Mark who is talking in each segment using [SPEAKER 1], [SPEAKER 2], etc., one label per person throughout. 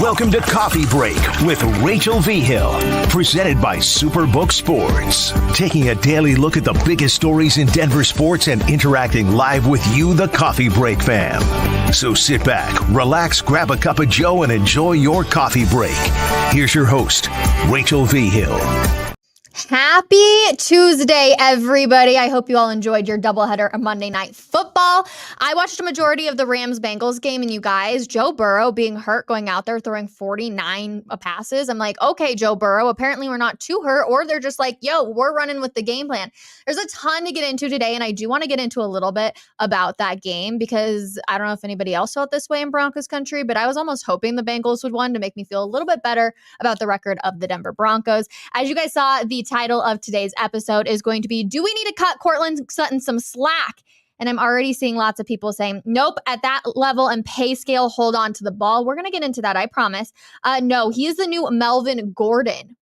[SPEAKER 1] Welcome to Coffee Break with Rachel Vigil, presented by Superbook Sports. Taking a daily look at the biggest stories in Denver sports and interacting live with you, the Coffee Break fam. So sit back, relax, grab a cup of joe, and enjoy your coffee break. Here's your host, Rachel Vigil.
[SPEAKER 2] Happy Tuesday, everybody. I hope you all enjoyed your doubleheader of Monday Night Football. I watched a majority of the Rams-Bengals game, and you guys, Joe Burrow being hurt, going out there throwing 49 passes. I'm like, okay, Joe Burrow, apparently we're not too hurt, or they're just like, yo, we're running with the game plan. There's a ton to get into today, and I do want to get into a little bit about that game because I don't know if anybody else felt this way in Broncos country, but I was almost hoping the Bengals would win to make me feel a little bit better about the record of the Denver Broncos. As you guys saw, the title of today's episode is going to be, do we need to cut Courtland Sutton some slack? And I'm already seeing lots of people saying, nope, at that level and pay scale, hold on to the ball. We're going to get into that, I promise. No, he is the new Melvin Gordon.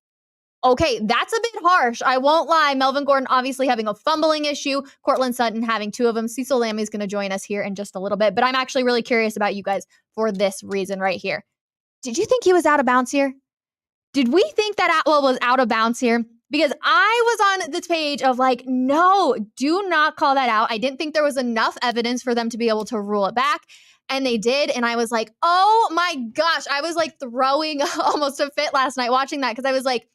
[SPEAKER 2] Okay, that's a bit harsh. I won't lie. Melvin Gordon obviously having a fumbling issue. Courtland Sutton having two of them. Cecil Lammey is going to join us here in just a little bit. But I'm actually really curious about you guys for this reason right here. Did you think he was out of bounds here? Did we think that Atwell was out of bounds here? Because I was on this page of like, no, do not call that out. I didn't think there was enough evidence for them to be able to rule it back. And they did. And I was like, oh my gosh. I was like throwing almost a fit last night watching that because I was like,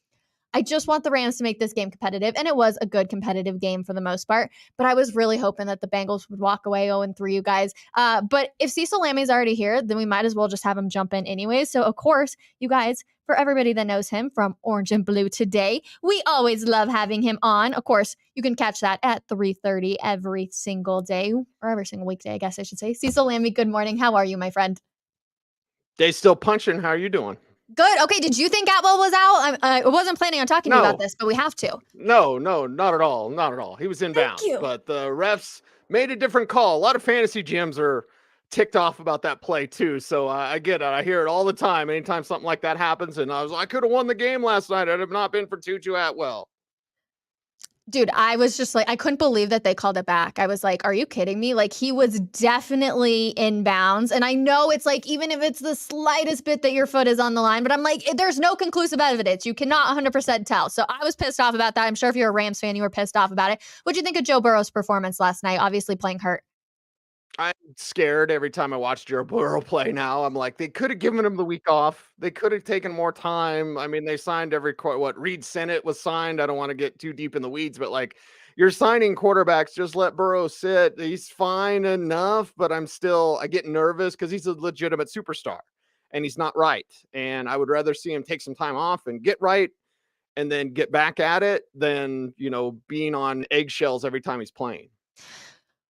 [SPEAKER 2] I just want the Rams to make this game competitive. And it was a good competitive game for the most part. But I was really hoping that the Bengals would walk away 0-3, you guys. But if Cecil Lammey's already here, then we might as well just have him jump in anyways. So, of course, you guys, for everybody that knows him from Orange and Blue Today, we always love having him on. Of course, you can catch that at 3:30 every single day, or every single weekday, I guess I should say. Cecil Lammey, good morning. How are you, my friend?
[SPEAKER 3] Day still punching. How are you doing?
[SPEAKER 2] Good. Okay. Did you think Atwell was out? I wasn't planning on talking to you about this, but we have to.
[SPEAKER 3] No, not at all. Not at all. He was in bounds, but the refs made a different call. A lot of fantasy gyms are ticked off about that play too. So I get it. I hear it all the time. Anytime something like that happens, and I could have won the game last night. I'd have not been for Tutu Atwell.
[SPEAKER 2] Dude, I was just like, I couldn't believe that they called it back. I was like, are you kidding me? Like, he was definitely in bounds. And I know it's like, even if it's the slightest bit that your foot is on the line, but I'm like, there's no conclusive evidence. You cannot 100% tell. So I was pissed off about that. I'm sure if you're a Rams fan, you were pissed off about it. What'd you think of Joe Burrow's performance last night? Obviously playing hurt.
[SPEAKER 3] I'm scared every time I watch Joe Burrow play now. I'm like, they could have given him the week off. They could have taken more time. I mean, they signed Reed Senate was signed. I don't want to get too deep in the weeds, but like, you're signing quarterbacks, just let Burrow sit. He's fine enough, but I get nervous because he's a legitimate superstar and he's not right. And I would rather see him take some time off and get right and then get back at it than, being on eggshells every time he's playing.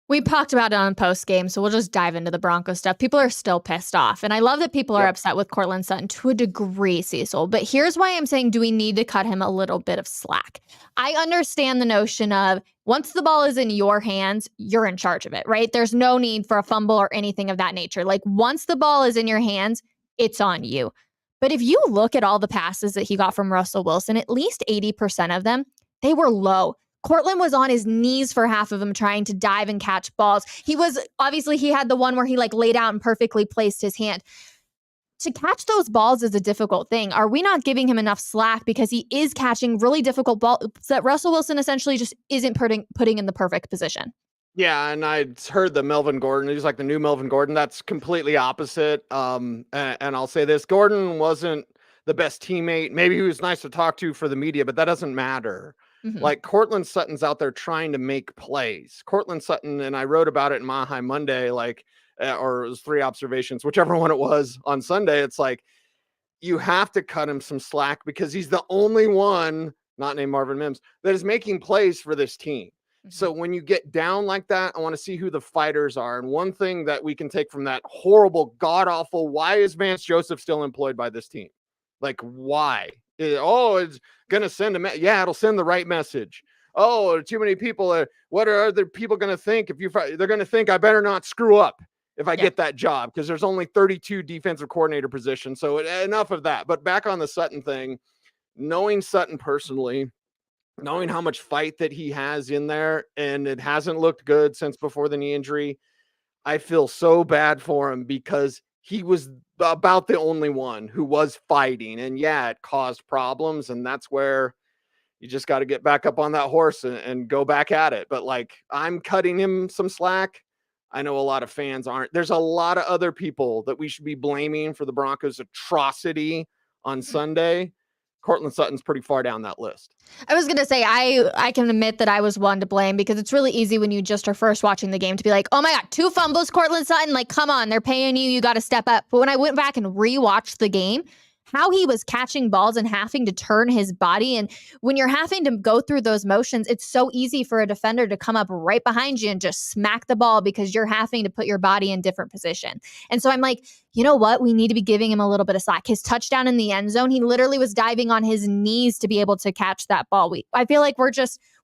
[SPEAKER 2] We talked about it on post game, so we'll just dive into the Broncos stuff. People are still pissed off, and I love that people are upset with Courtland Sutton to a degree, Cecil. But here's why I'm saying, do we need to cut him a little bit of slack? I understand the notion of once the ball is in your hands, you're in charge of it, right? There's no need for a fumble or anything of that nature. Like once the ball is in your hands, it's on you. But if you look at all the passes that he got from Russell Wilson, at least 80% of them, they were low. Courtland was on his knees for half of them trying to dive and catch balls. He had the one where he laid out and perfectly placed his hand. To catch those balls is a difficult thing. Are we not giving him enough slack because he is catching really difficult balls that Russell Wilson essentially just isn't putting in the perfect position?
[SPEAKER 3] Yeah, and I heard the Melvin Gordon. He's like the new Melvin Gordon. That's completely opposite. And I'll say this. Gordon wasn't the best teammate. Maybe he was nice to talk to for the media, but that doesn't matter. Mm-hmm. Like Courtland Sutton's out there trying to make plays. Courtland Sutton, and I wrote about it in My High Monday, or it was 3 observations, whichever one it was on Sunday. It's like, you have to cut him some slack because he's the only one, not named Marvin Mims, that is making plays for this team. Mm-hmm. So when you get down like that, I want to see who the fighters are. And one thing that we can take from that horrible, god-awful, why is Vance Joseph still employed by this team? Like, why? It's going to send it'll send the right message. Oh, too many people. What are other people going to think? They're going to think I better not screw up if I get that job, because there's only 32 defensive coordinator positions. So enough of that. But back on the Sutton thing, knowing Sutton personally, knowing how much fight that he has in there, and it hasn't looked good since before the knee injury, I feel so bad for him because he was about the only one who was fighting. And yeah, it caused problems. And that's where you just got to get back up on that horse and go back at it. But like, I'm cutting him some slack. I know a lot of fans aren't. There's a lot of other people that we should be blaming for the Broncos' atrocity on Sunday. Courtland Sutton's pretty far down that list.
[SPEAKER 2] I was going to say, I can admit that I was one to blame, because it's really easy when you just are first watching the game to be like, oh my God, 2 fumbles, Courtland Sutton. Like, come on, they're paying you. You got to step up. But when I went back and rewatched the game, how he was catching balls and having to turn his body. And when you're having to go through those motions, it's so easy for a defender to come up right behind you and just smack the ball because you're having to put your body in different position. And so I'm like, you know what? We need to be giving him a little bit of slack. His touchdown in the end zone, he literally was diving on his knees to be able to catch that ball. I feel like we're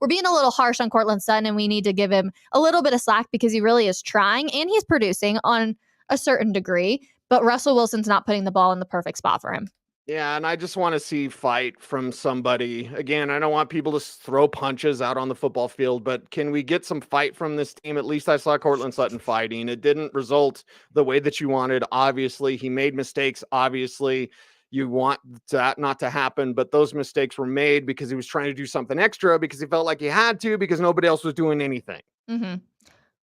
[SPEAKER 2] being a little harsh on Courtland Sutton, and we need to give him a little bit of slack because he really is trying and he's producing on a certain degree. But Russell Wilson's not putting the ball in the perfect spot for him.
[SPEAKER 3] Yeah, and I just want to see fight from somebody. Again, I don't want people to throw punches out on the football field, but can we get some fight from this team? At least I saw Courtland Sutton fighting. It didn't result the way that you wanted. Obviously, he made mistakes. Obviously, you want that not to happen, but those mistakes were made because he was trying to do something extra, because he felt like he had to, because nobody else was doing anything.
[SPEAKER 2] Mm-hmm.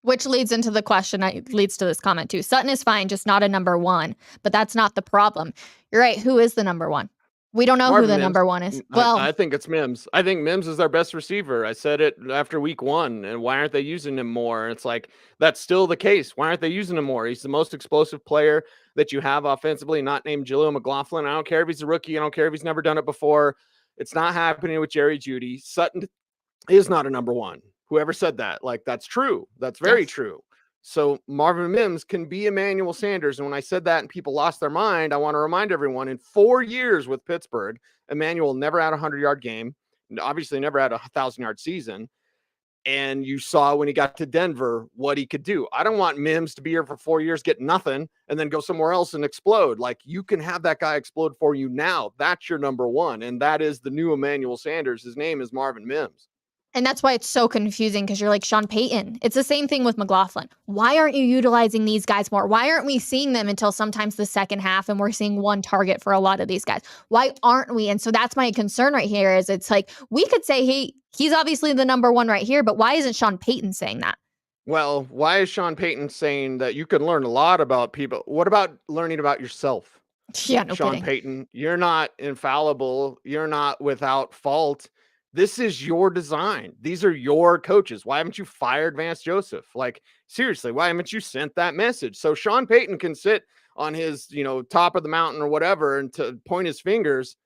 [SPEAKER 2] Which leads into the question, leads to this comment too. Sutton is fine, just not a number one, but that's not the problem. You're right. Who is the number one? We don't know
[SPEAKER 3] Marvin
[SPEAKER 2] who the
[SPEAKER 3] Mims.
[SPEAKER 2] number one is. Well,
[SPEAKER 3] I think it's Mims. I think Mims is our best receiver. I said it after week 1. And why aren't they using him more? It's like, that's still the case. Why aren't they using him more? He's the most explosive player that you have offensively, not named Jaleel McLaughlin. I don't care if he's a rookie. I don't care if he's never done it before. It's not happening with Jerry Jeudy. Sutton is not a number one. Whoever said that, like, that's true. That's very true. So Marvin Mims can be Emmanuel Sanders. And when I said that and people lost their mind, I want to remind everyone, in 4 years with Pittsburgh, Emmanuel never had a 100-yard game, obviously never had a 1,000-yard season. And you saw when he got to Denver what he could do. I don't want Mims to be here for 4 years, get nothing, and then go somewhere else and explode. Like, you can have that guy explode for you now. That's your number one. And that is the new Emmanuel Sanders. His name is Marvin Mims.
[SPEAKER 2] And that's why it's so confusing, because you're like, Sean Payton. It's the same thing with McLaughlin. Why aren't you utilizing these guys more? Why aren't we seeing them until sometimes the second half, and we're seeing one target for a lot of these guys? Why aren't we? And so that's my concern right here, is it's like, we could say he's obviously the number one right here, but why isn't Sean Payton saying that?
[SPEAKER 3] Well, why is Sean Payton saying that you can learn a lot about people? What about learning about yourself?
[SPEAKER 2] Yeah, no
[SPEAKER 3] Sean
[SPEAKER 2] kidding.
[SPEAKER 3] Payton, you're not infallible. You're not without fault. This is your design. These are your coaches. Why haven't you fired Vance Joseph? Like, seriously, why haven't you sent that message? So Sean Payton can sit on his, top of the mountain or whatever and to point his fingers.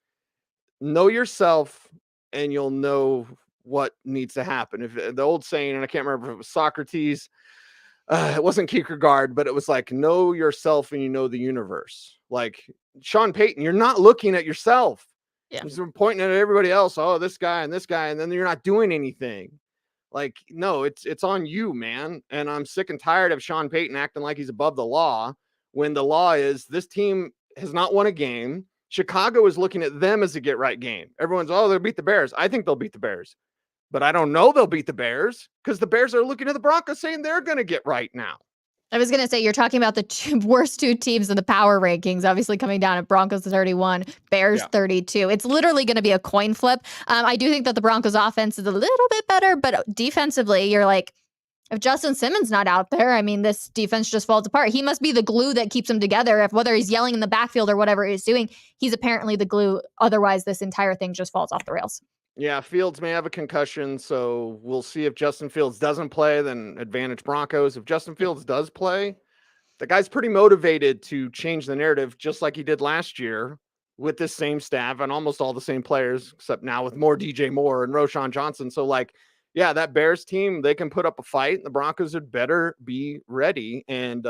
[SPEAKER 3] Know yourself, and you'll know what needs to happen. If the old saying, and I can't remember if it was Socrates, it wasn't Kierkegaard, but it was like, know yourself and you know the universe. Like, Sean Payton, you're not looking at yourself.
[SPEAKER 2] Yeah.
[SPEAKER 3] You're pointing at everybody else. Oh, this guy, and then you're not doing anything. Like, no, it's on you, man. And I'm sick and tired of Sean Payton acting like he's above the law, when the law is, this team has not won a game. Chicago is looking at them as a get right game. Everyone's, they'll beat the Bears. I think they'll beat the Bears, but I don't know they'll beat the Bears, because the Bears are looking at the Broncos saying they're going to get right now.
[SPEAKER 2] I was going to say, you're talking about the worst 2 teams in the power rankings, obviously coming down at Broncos 31, Bears 32. It's literally going to be a coin flip. I do think that the Broncos offense is a little bit better, but defensively, you're like, if Justin Simmons not out there, I mean, this defense just falls apart. He must be the glue that keeps them together. If whether he's yelling in the backfield or whatever he's doing, he's apparently the glue. Otherwise, this entire thing just falls off the rails.
[SPEAKER 3] Yeah, Fields may have a concussion, so we'll see if Justin Fields doesn't play, then advantage Broncos. If Justin Fields does play, the guy's pretty motivated to change the narrative, just like he did last year with this same staff and almost all the same players, except now with more DJ Moore and Roshan Johnson. So, like, yeah, that Bears team, they can put up a fight. The Broncos had better be ready, and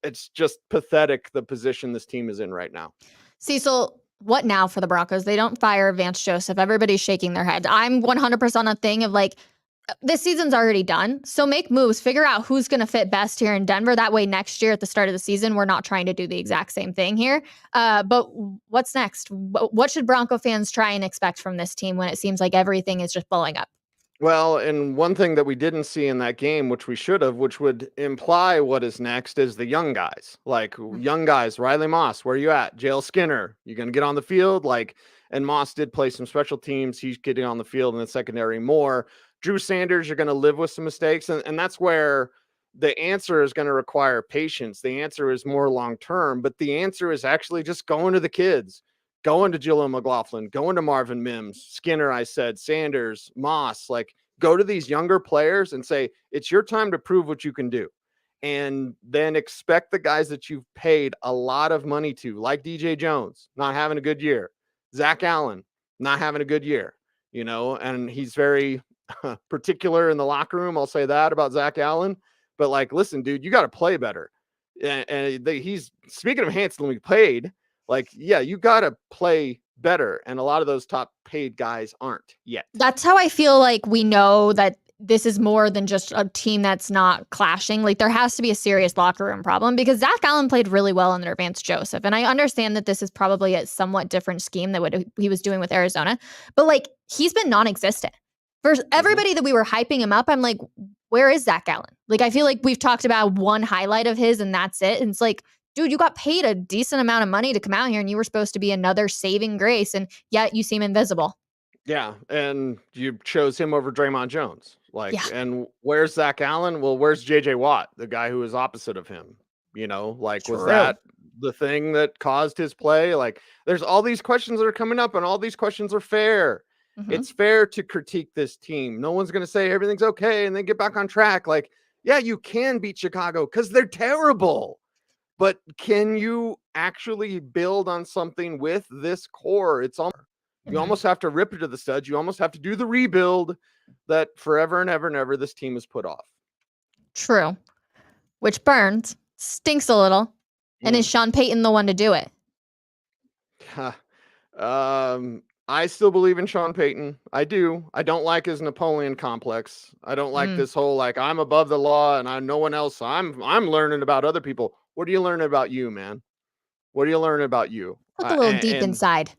[SPEAKER 3] it's just pathetic the position this team is in right now.
[SPEAKER 2] Cecil, what now for the Broncos? They don't fire Vance Joseph. Everybody's shaking their head. I'm 100% on a thing of like, this season's already done. So make moves, figure out who's going to fit best here in Denver. That way next year at the start of the season, we're not trying to do the exact same thing here. But what's next? What should Bronco fans try and expect from this team when it seems like everything is just blowing up?
[SPEAKER 3] Well, and one thing that we didn't see in that game, which we should have, which would imply what is next, is the young guys. Like young guys, Riley Moss, where you at? Jale Skinner, you gonna get on the field? Like, and Moss did play some special teams. He's getting on the field in the secondary more. Drew Sanders, you're gonna live with some mistakes, and that's where the answer is going to require patience. The answer is more long term, but the answer is actually just going to the kids, going to Jillian McLaughlin, going to Marvin Mims, Skinner, I said, Sanders, Moss, like go to these younger players and say, it's your time to prove what you can do. And then expect the guys that you've paid a lot of money to, like DJ Jones, not having a good year, Zach Allen, not having a good year, and he's very particular in the locker room. I'll say that about Zach Allen. But like, listen, dude, you got to play better. And he's speaking of handsomely paid. Like, yeah, you got to play better. And a lot of those top paid guys aren't yet.
[SPEAKER 2] That's how I feel like we know that this is more than just a team that's not clashing. Like there has to be a serious locker room problem because Zach Allen played really well under Vance Joseph. And I understand that this is probably a somewhat different scheme than what he was doing with Arizona. But like he's been non-existent. For everybody that we were hyping him up, I'm like, where is Zach Allen? Like, I feel like we've talked about one highlight of his and that's it. And it's like, dude, you got paid a decent amount of money to come out here and you were supposed to be another saving grace. And yet you seem invisible.
[SPEAKER 3] Yeah. And you chose him over Draymond Jones. And where's Zach Allen? Well, where's JJ Watt, the guy who was opposite of him? Was that the thing that caused his play? Like, there's all these questions that are coming up and all these questions are fair. Mm-hmm. It's fair to critique this team. No one's going to say everything's okay and then get back on track. Like, yeah, you can beat Chicago because they're terrible. But can you actually build on something with this core? You almost have to rip it to the studs. You almost have to do the rebuild that forever and ever and ever this team has put off.
[SPEAKER 2] True. Which burns, stinks a little. And is Sean Payton the one to do it?
[SPEAKER 3] I still believe in Sean Payton. I do. I don't like his Napoleon complex. I don't like this whole, like, I'm above the law and I'm no one else. I'm learning about other people. What are you learning about you, man? What are you learning about you?
[SPEAKER 2] Look a little deep inside.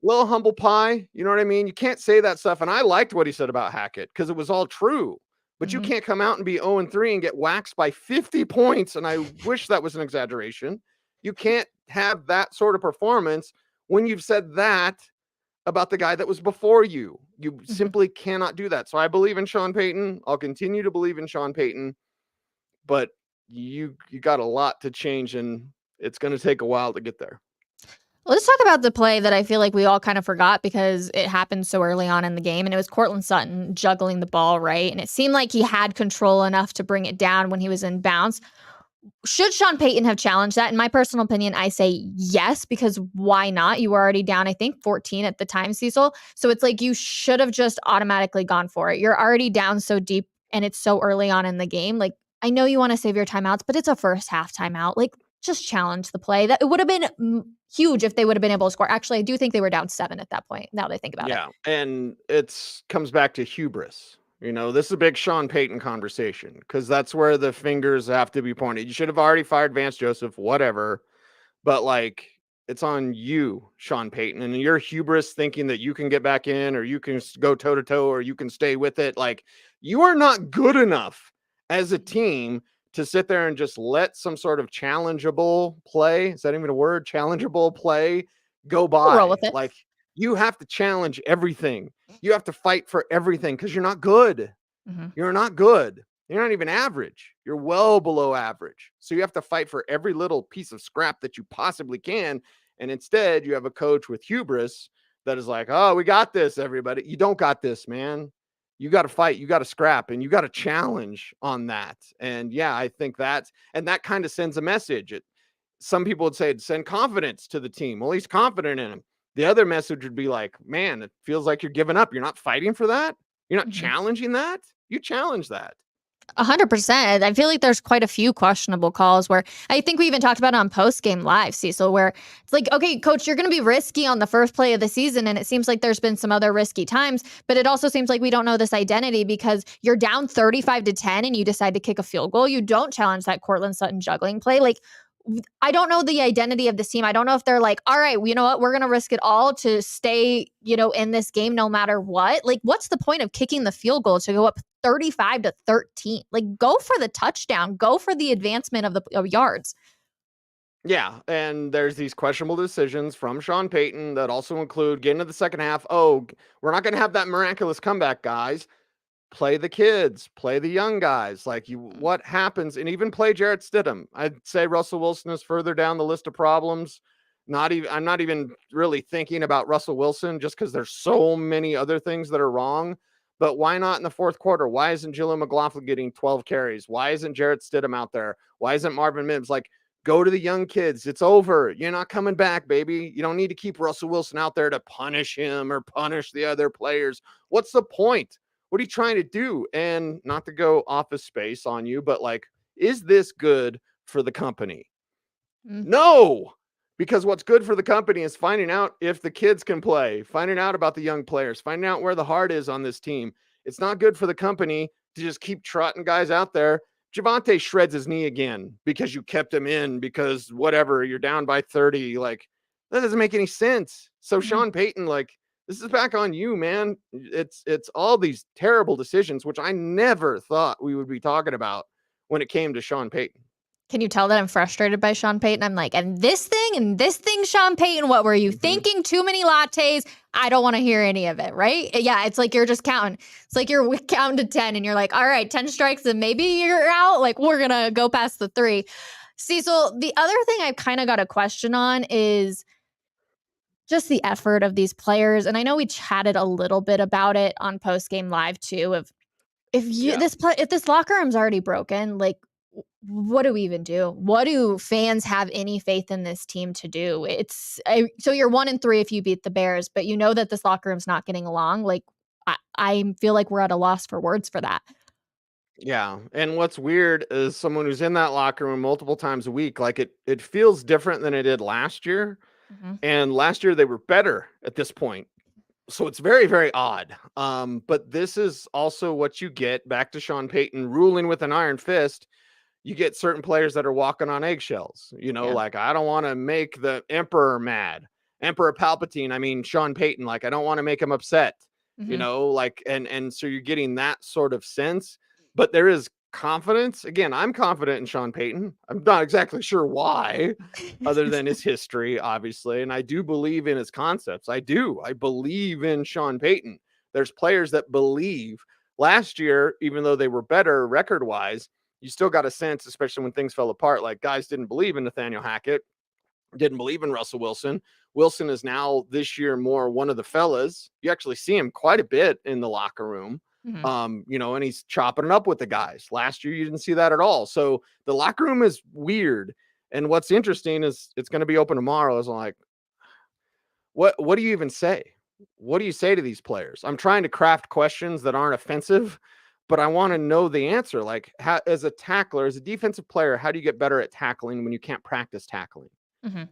[SPEAKER 3] Little humble pie. You know what I mean? You can't say that stuff. And I liked what he said about Hackett because it was all true. But you can't come out and be 0-3 and get waxed by 50 points. And I wish that was an exaggeration. You can't have that sort of performance when you've said that about the guy that was before you. You simply cannot do that. So I believe in Sean Payton. I'll continue to believe in Sean Payton. But you got a lot to change, and it's going to take a while to get there.
[SPEAKER 2] Let's talk about the play that I feel like we all kind of forgot because it happened so early on in the game, and it was Courtland Sutton juggling the ball, right? And it seemed like he had control enough to bring it down when he was in bounds. Should Sean Payton have challenged that? In my personal opinion, I say yes, because why not? You were already down, I think, 14 at the time, Cecil. So it's like you should have just automatically gone for it. You're already down so deep, and it's so early on in the game. Like, I know you want to save your timeouts, but it's a first half timeout. Like, just challenge the play. That it would have been huge if they would have been able to score. Actually, I do think they were down 7 at that point, now that I think about it.
[SPEAKER 3] Yeah, and it comes back to hubris. This is a big Sean Payton conversation because that's where the fingers have to be pointed. You should have already fired Vance Joseph, whatever. But, like, it's on you, Sean Payton, and your hubris thinking that you can get back in or you can go toe-to-toe or you can stay with it. Like, you are not good enough as a team to sit there and just let some sort of challengeable play, is that even a word? Challengeable play go by.
[SPEAKER 2] We'll roll with it.
[SPEAKER 3] Like, you have to challenge everything. You have to fight for everything because you're not good. You're not good. You're not even average. You're well below average. So you have to fight for every little piece of scrap that you possibly can. And instead, you have a coach with hubris that is like, oh, we got this, everybody. You don't got this, man. You got to fight. You got to scrap, and you got to challenge on that. And yeah, I think that kind of sends a message. Some people would say it'd send confidence to the team. Well, he's confident in him. The other message would be like, man, it feels like you're giving up. You're not fighting for that. You're not challenging that. You challenge that.
[SPEAKER 2] 100%. I feel like there's quite a few questionable calls where I think we even talked about it on post-game live, Cecil, where it's like, okay, coach, you're going to be risky on the first play of the season. And it seems like there's been some other risky times, but it also seems like we don't know this identity because you're down 35-10 and you decide to kick a field goal. You don't challenge that Courtland Sutton juggling play. Like, I don't know the identity of this team. I don't know if they're like, all right, you know what? We're going to risk it all to stay, in this game no matter what. Like, what's the point of kicking the field goal to go up 35-13? Like, go for the touchdown, go for the advancement of the yards.
[SPEAKER 3] Yeah, and there's these questionable decisions from Sean Payton that also include getting to the second half. Oh, we're not going to have that miraculous comeback, guys. Play the kids, play the young guys. Like what happens, and even play Jarrett Stidham. I'd say Russell Wilson is further down the list of problems. I'm not even really thinking about Russell Wilson just because there's so many other things that are wrong. But why not in the fourth quarter? Why isn't Jalen McLaughlin getting 12 carries? Why isn't Jarrett Stidham out there? Why isn't Marvin Mims? Like, go to the young kids. It's over. You're not coming back, baby. You don't need to keep Russell Wilson out there to punish him or punish the other players. What's the point? What are you trying to do? And not to go Office Space on you, but like, is this good for the company? No, because what's good for the company is finding out if the kids can play, finding out about the young players, finding out where the heart is on this team. It's not good for the company to just keep trotting guys out there. Javonte shreds his knee again because you kept him in because whatever, you're down by 30. Like, that doesn't make any sense. So Sean Payton, like, this is back on you, man. It's all these terrible decisions, which I never thought we would be talking about when it came to Sean Payton.
[SPEAKER 2] Can you tell that I'm frustrated by Sean Payton? I'm like, and this thing, Sean Payton, what were you thinking? Too many lattes. I don't want to hear any of it, right? Yeah, it's like you're just counting. It's like you're counting to 10 and you're like, all right, 10 strikes and maybe you're out. Like, we're going to go past the 3. Cecil, the other thing I've kind of got a question on is just the effort of these players. And I know we chatted a little bit about it on Post Game Live too, of if this locker room's already broken, like, what do we even do? What do fans have any faith in this team to do? So you're 1-3 if you beat the Bears, but you know that this locker room's not getting along. Like, I feel like we're at a loss for words for that.
[SPEAKER 3] Yeah. And what's weird is someone who's in that locker room multiple times a week, like it feels different than it did last year. And last year they were better at this point. So it's very, very odd. But this is also what you get back to Sean Payton ruling with an iron fist. You get certain players that are walking on eggshells, like, I don't want to make the emperor mad. Emperor Palpatine. I mean, Sean Payton, like, I don't want to make him upset, like, and so you're getting that sort of sense, but there is confidence. Again, I'm confident in Sean Payton. I'm not exactly sure why, other than his history, obviously. And I do believe in his concepts. I believe in Sean Payton. There's players that believe. Last year, even though they were better record-wise, you still got a sense, especially when things fell apart, like guys didn't believe in Nathaniel Hackett, didn't believe in Russell Wilson. Wilson is now this year more one of the fellas. You actually see him quite a bit in the locker room, and he's chopping it up with the guys. Last year, you didn't see that at all. So the locker room is weird. And what's interesting is it's going to be open tomorrow. I was like, what do you even say? What do you say to these players? I'm trying to craft questions that aren't offensive, but I want to know the answer. Like, how, as a tackler, as a defensive player, how do you get better at tackling when you can't practice tackling?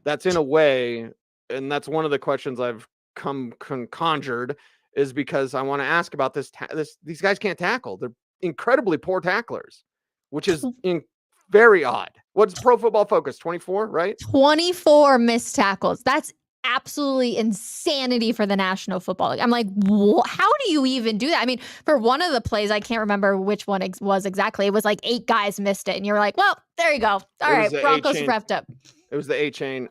[SPEAKER 3] That's in a way, and that's one of the questions I've conjured, is because I want to ask about this. These guys can't tackle. They're incredibly poor tacklers, which is very odd. What's Pro Football Focus? 24, right?
[SPEAKER 2] 24 missed tackles. That's absolutely insanity for the National Football League. I'm like, how do you even do that? I mean, for one of the plays, I can't remember which one was exactly. It was like 8 guys missed it. And you're like, well, there you go. All right, Broncos wrapped up.
[SPEAKER 3] It was the Achane.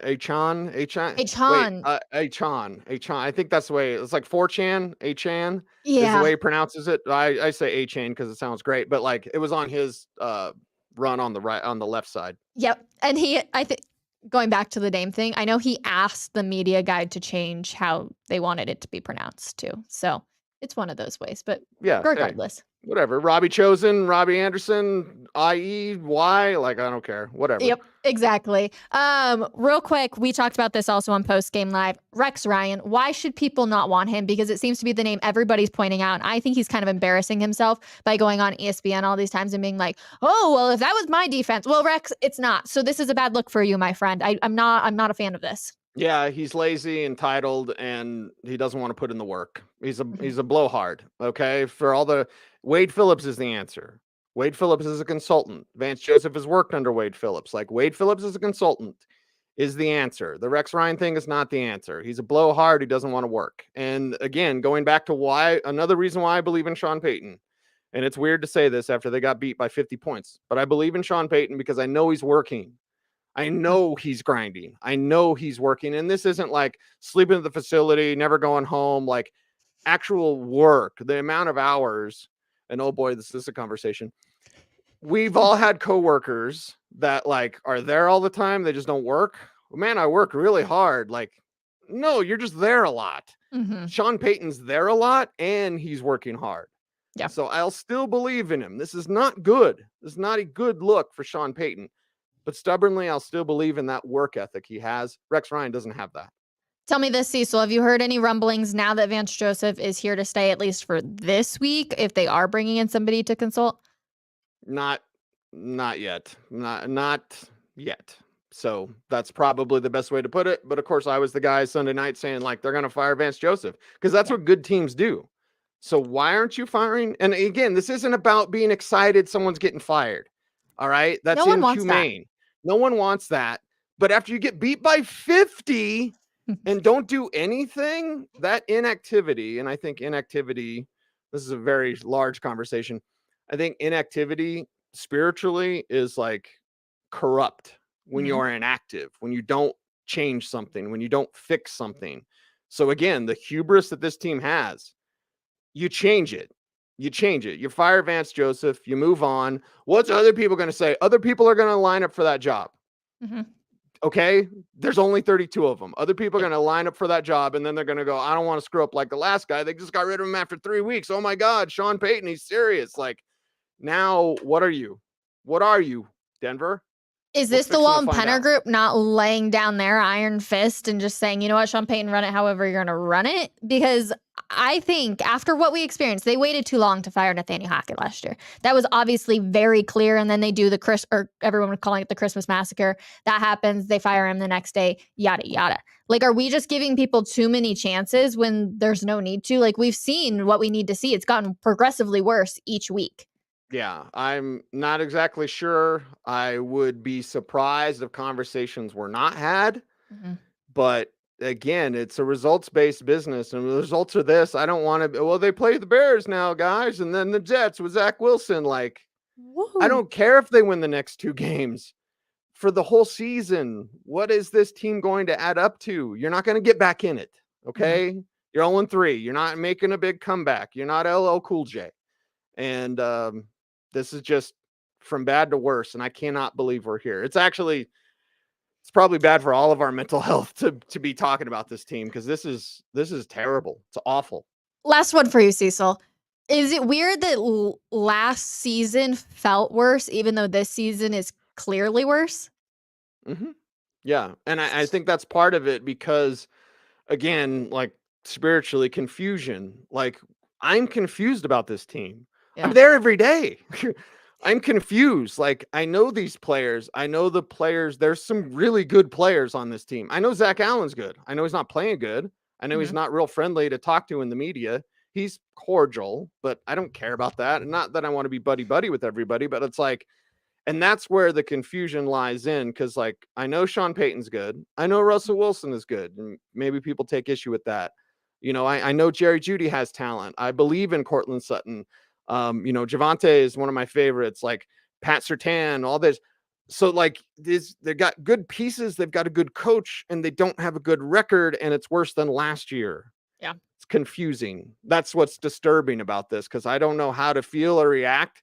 [SPEAKER 3] I think that's the way. It's like 4chan, Achane.
[SPEAKER 2] Yeah.
[SPEAKER 3] Is the way he pronounces it. I say Achane because it sounds great, but like it was on his run on the left side.
[SPEAKER 2] Yep. And I think, going back to the name thing, I know he asked the media guide to change how they wanted it to be pronounced too. So it's one of those ways, but yeah, regardless.
[SPEAKER 3] Hey, whatever. Robbie Chosen, Robbie Anderson, IE, Y, like, I don't care. Whatever.
[SPEAKER 2] Yep, exactly. Real quick, we talked about this also on Post Game Live. Rex Ryan, why should people not want him? Because it seems to be the name everybody's pointing out. And I think he's kind of embarrassing himself by going on ESPN all these times and being like, oh, well, if that was my defense. Well, Rex, it's not. So this is a bad look for you, my friend. I'm not a fan of this.
[SPEAKER 3] Yeah, he's lazy, entitled, and he doesn't want to put in the work. He's a blowhard. Okay. For all the Wade Phillips is the answer. Wade Phillips is a consultant. Vance Joseph has worked under Wade Phillips. Like, Wade Phillips is a consultant is the answer. The Rex Ryan thing is not the answer. He's a blowhard who doesn't want to work. And again, going back to another reason why I believe in Sean Payton. And it's weird to say this after they got beat by 50 points, but I believe in Sean Payton because I know he's working. I know he's grinding. I know he's working. And this isn't like sleeping at the facility, never going home, like actual work, the amount of hours. And oh boy, this is a conversation. We've all had coworkers that like are there all the time. They just don't work. Well, man, I work really hard. Like, no, you're just there a lot.
[SPEAKER 2] Mm-hmm.
[SPEAKER 3] Sean Payton's there a lot and he's working hard.
[SPEAKER 2] Yeah.
[SPEAKER 3] So I'll still believe in him. This is not good. This is not a good look for Sean Payton. But stubbornly, I'll still believe in that work ethic he has. Rex Ryan doesn't have that.
[SPEAKER 2] Tell me this, Cecil. Have you heard any rumblings now that Vance Joseph is here to stay, at least for this week, if they are bringing in somebody to consult?
[SPEAKER 3] Not yet. Not yet. So that's probably the best way to put it. But of course, I was the guy Sunday night saying like they're going to fire Vance Joseph because that's what good teams do. So why aren't you firing? And again, this isn't about being excited someone's getting fired. All right? That's inhumane. No one wants that. But after you get beat by 50 and don't do anything, that inactivity, and I think inactivity, this is a very large conversation. I think inactivity spiritually is like corrupt when you're inactive, when you don't change something, when you don't fix something. So again, the hubris that this team has, you change it. You change it. You fire Vance Joseph. You move on. What's other people going to say? Other people are going to line up for that job.
[SPEAKER 2] Mm-hmm.
[SPEAKER 3] Okay? There's only 32 of them. Other people are going to line up for that job, and then they're going to go, I don't want to screw up like the last guy. They just got rid of him after 3 weeks. Oh, my God, Sean Payton, he's serious. Like, now, what are you? What are you, Denver?
[SPEAKER 2] Is this the Walton Penner group not laying down their iron fist and just saying, you know what, Sean Payton, run it however you're going to run it? Because I think after what we experienced, they waited too long to fire Nathaniel Hackett last year. That was obviously very clear. And then they do everyone was calling it the Christmas massacre. That happens. They fire him the next day, yada, yada. Like, are we just giving people too many chances when there's no need to? Like, we've seen what we need to see. It's gotten progressively worse each week.
[SPEAKER 3] Yeah, I'm not exactly sure. I would be surprised if conversations were not had. Mm-hmm. But again, it's a results-based business. And the results are this. I don't want to. Well, they play the Bears now, guys. And then the Jets with Zach Wilson. Like, woo-hoo. I don't care if they win the next 2 games. For the whole season, what is this team going to add up to? You're not going to get back in it. Okay? Mm-hmm. You're 0-3. You're not making a big comeback. You're not LL Cool J. And, this is just from bad to worse, and I cannot believe we're here. It's probably bad for all of our mental health to be talking about this team because this is terrible. It's awful.
[SPEAKER 2] Last one for you, Cecil. Is it weird that last season felt worse, even though this season is clearly worse?
[SPEAKER 3] Mm-hmm. Yeah, and I think that's part of it because, again, like spiritually, confusion. Like, I'm confused about this team. Yeah. I'm there every day. I'm confused. Like, I know these players. I know the players. There's some really good players on this team. I know Zach Allen's good. I know he's not playing good. I know he's not real friendly to talk to in the media. He's cordial, but I don't care about that. And not that I want to be buddy-buddy with everybody, but it's like, and that's where the confusion lies in. Cause like, I know Sean Payton's good. I know Russell Wilson is good. And maybe people take issue with that. You know, I know Jerry Jeudy has talent. I believe in Courtland Sutton. Javonte is one of my favorites, like Pat Surtain, all this. So like they've got good pieces. They've got a good coach and they don't have a good record. And it's worse than last year.
[SPEAKER 2] Yeah.
[SPEAKER 3] It's confusing. That's what's disturbing about this. Cause I don't know how to feel or react.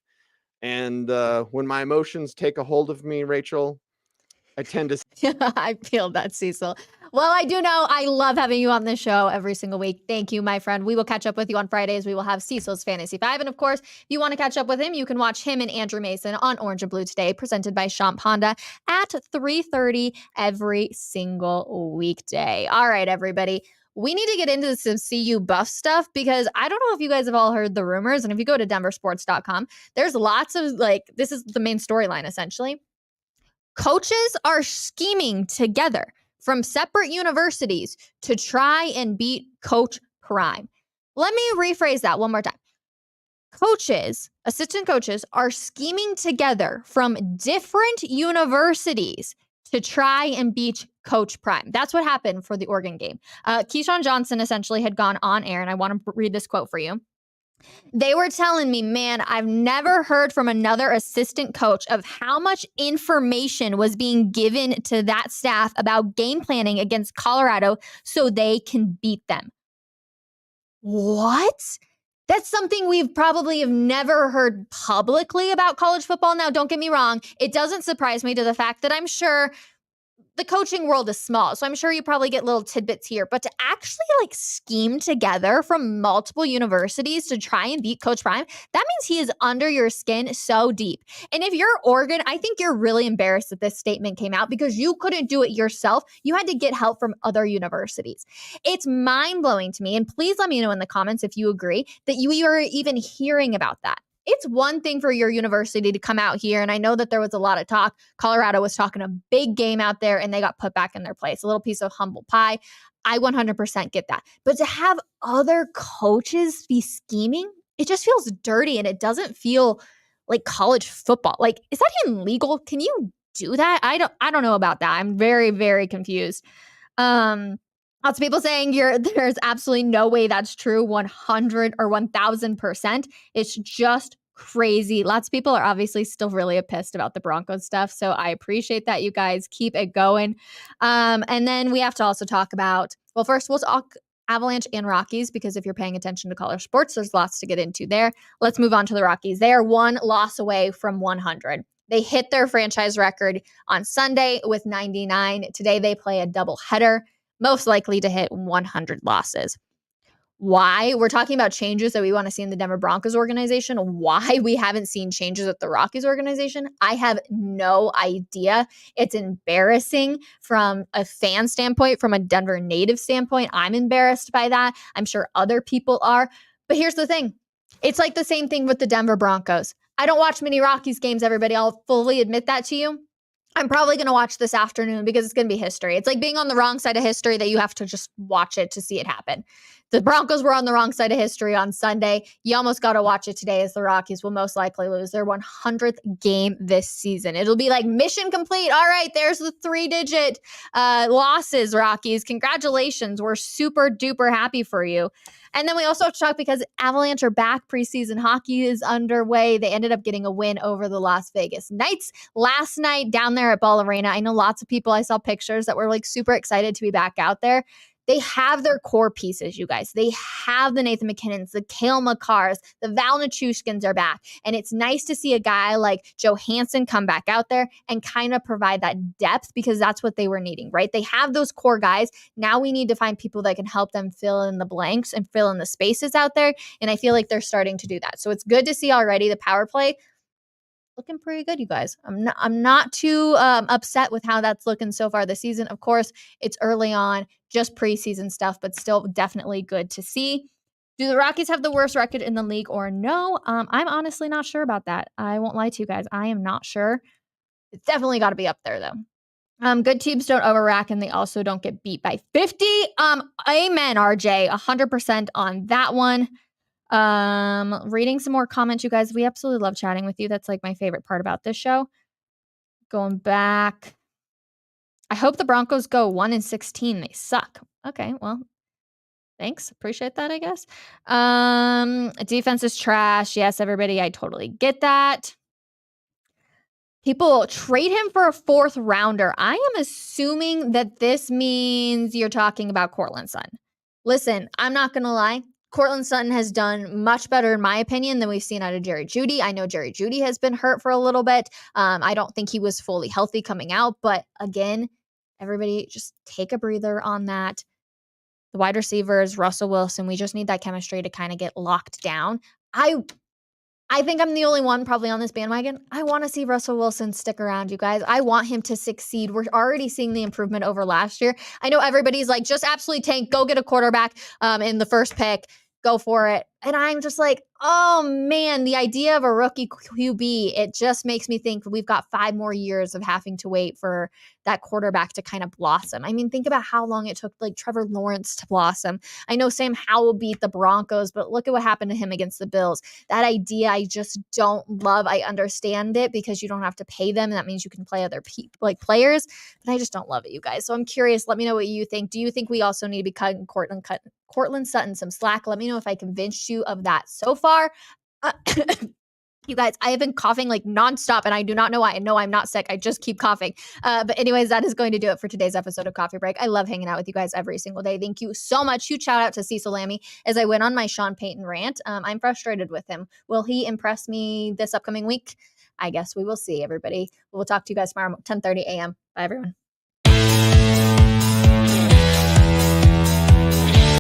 [SPEAKER 3] And, when my emotions take a hold of me, Rachel, I tend to.
[SPEAKER 2] I feel that, Cecil. Well, I do know I love having you on this show every single week. Thank you, my friend. We will catch up with you on Fridays. We will have Cecil's Fantasy 5. And of course, if you want to catch up with him, you can watch him and Andrew Mason on Orange and Blue Today, presented by Champ Honda at 3:30 every single weekday. All right, everybody. We need to get into some CU buff stuff because I don't know if you guys have all heard the rumors. And if you go to denversports.com, there's lots of this is the main storyline essentially. Coaches are scheming together from separate universities to try and beat Coach Prime. Let me rephrase that one more time. coaches, assistant coaches, are scheming together from different universities to try and beat Coach Prime. That's what happened for the Oregon game. Keyshawn Johnson essentially had gone on air, and I want to read this quote for you. They were telling me, man, I've never heard from another assistant coach of how much information was being given to that staff about game planning against Colorado so they can beat them. What? That's something we've probably have never heard publicly about college football. Now, don't get me wrong. It doesn't surprise me to the fact that I'm sure the coaching world is small, so I'm sure you probably get little tidbits here, but to actually like scheme together from multiple universities to try and beat Coach Prime, that means he is under your skin so deep. And if you're Oregon, I think you're really embarrassed that this statement came out because you couldn't do it yourself. You had to get help from other universities. It's mind-blowing to me, and please let me know in the comments if you agree that you are even hearing about that. It's one thing for your university to come out here, and I know that there was a lot of talk. Colorado was talking a big game out there, and they got put back in their place. A little piece of humble pie. I 100% get that. But to have other coaches be scheming, it just feels dirty, and it doesn't feel like college football. Like, is that even legal? Can you do that? I don't know about that. I'm very, very confused. Lots of people saying there's absolutely no way that's true, 100 or 1000%. It's just crazy. Lots of people are obviously still really pissed about the Broncos stuff, so I appreciate that. You guys keep it going. And then we have to also talk about, well, first we'll talk Avalanche and Rockies, because if you're paying attention to college sports, there's lots to get into there. Let's move on to the Rockies. They are one loss away from 100. They hit their franchise record on Sunday with 99. Today they play a doubleheader, most likely to hit 100 losses. Why? We're talking about changes that we want to see in the Denver Broncos organization. Why we haven't seen changes at the Rockies organization, I have no idea. It's embarrassing from a fan standpoint, from a Denver native standpoint. I'm embarrassed by that. I'm sure other people are. But here's the thing. It's like the same thing with the Denver Broncos. I don't watch many Rockies games, everybody. I'll fully admit that to you. I'm probably going to watch this afternoon because it's going to be history. It's like being on the wrong side of history that you have to just watch it to see it happen. The Broncos were on the wrong side of history on Sunday. You almost got to watch it today, as the Rockies will most likely lose their 100th game this season. It'll be like mission complete. All right, there's the 3-digit losses, Rockies. Congratulations. We're super duper happy for you. And then we also have to talk because Avalanche are back. Preseason hockey is underway. They ended up getting a win over the Las Vegas Knights last night down there at Ball Arena. I know lots of people, I saw pictures that were like super excited to be back out there. They have their core pieces, you guys. They have the Nathan McKinnons, the Cale Makars, the Val Nichushkins are back. And it's nice to see a guy like Johansson come back out there and kind of provide that depth, because that's what they were needing, right? They have those core guys. Now we need to find people that can help them fill in the blanks and fill in the spaces out there. And I feel like they're starting to do that. So it's good to see already the power play looking pretty good, you guys. I'm not too upset with how that's looking so far this season. Of course, it's early on, just preseason stuff, but still definitely good to see. Do the Rockies have the worst record in the league or no? I'm honestly not sure about that. I won't lie to you guys. I am not sure. It's definitely got to be up there though. Good teams don't overrack, and they also don't get beat by 50. Amen, RJ. 100% on that one. Reading some more comments, you guys. We absolutely love chatting with you. That's like my favorite part about this show. Going back. I hope the Broncos go 1-16. They suck. Okay, well, thanks. Appreciate that, I guess. Defense is trash. Yes, everybody, I totally get that. People trade him for a 4th rounder. I am assuming that this means you're talking about Courtland Sutton. Listen, I'm not going to lie. Courtland Sutton has done much better, in my opinion, than we've seen out of Jerry Jeudy. I know Jerry Jeudy has been hurt for a little bit. I don't think he was fully healthy coming out. But again, everybody just take a breather on that. The wide receivers, Russell Wilson, we just need that chemistry to kind of get locked down. I think I'm the only one probably on this bandwagon. I want to see Russell Wilson stick around, you guys. I want him to succeed. We're already seeing the improvement over last year. I know everybody's like, just absolutely tank, go get a quarterback in the first pick. go for it. And I'm just like, oh man, the idea of a rookie QB, it just makes me think we've got 5 more years of having to wait for that quarterback to kind of blossom. I mean, think about how long it took like Trevor Lawrence to blossom. I know Sam Howell beat the Broncos, but look at what happened to him against the Bills. That idea I just don't love. I understand it because you don't have to pay them, and that means you can play other players, but I just don't love it, you guys. So I'm curious. Let me know what you think. Do you think we also need to be cutting Courtland Sutton some slack? Let me know if I convinced you of that so far. You guys, I have been coughing like nonstop, and I do not know why. I know I'm not sick. I just keep coughing. But anyways, that is going to do it for today's episode of Coffee Break. I love hanging out with you guys every single day. Thank you so much. Huge shout out to Cecil Lammey as I went on my Sean Payton rant. I'm frustrated with him. Will he impress me this upcoming week? I guess we will see, everybody. We'll talk to you guys tomorrow, 10:30 a.m. Bye, everyone.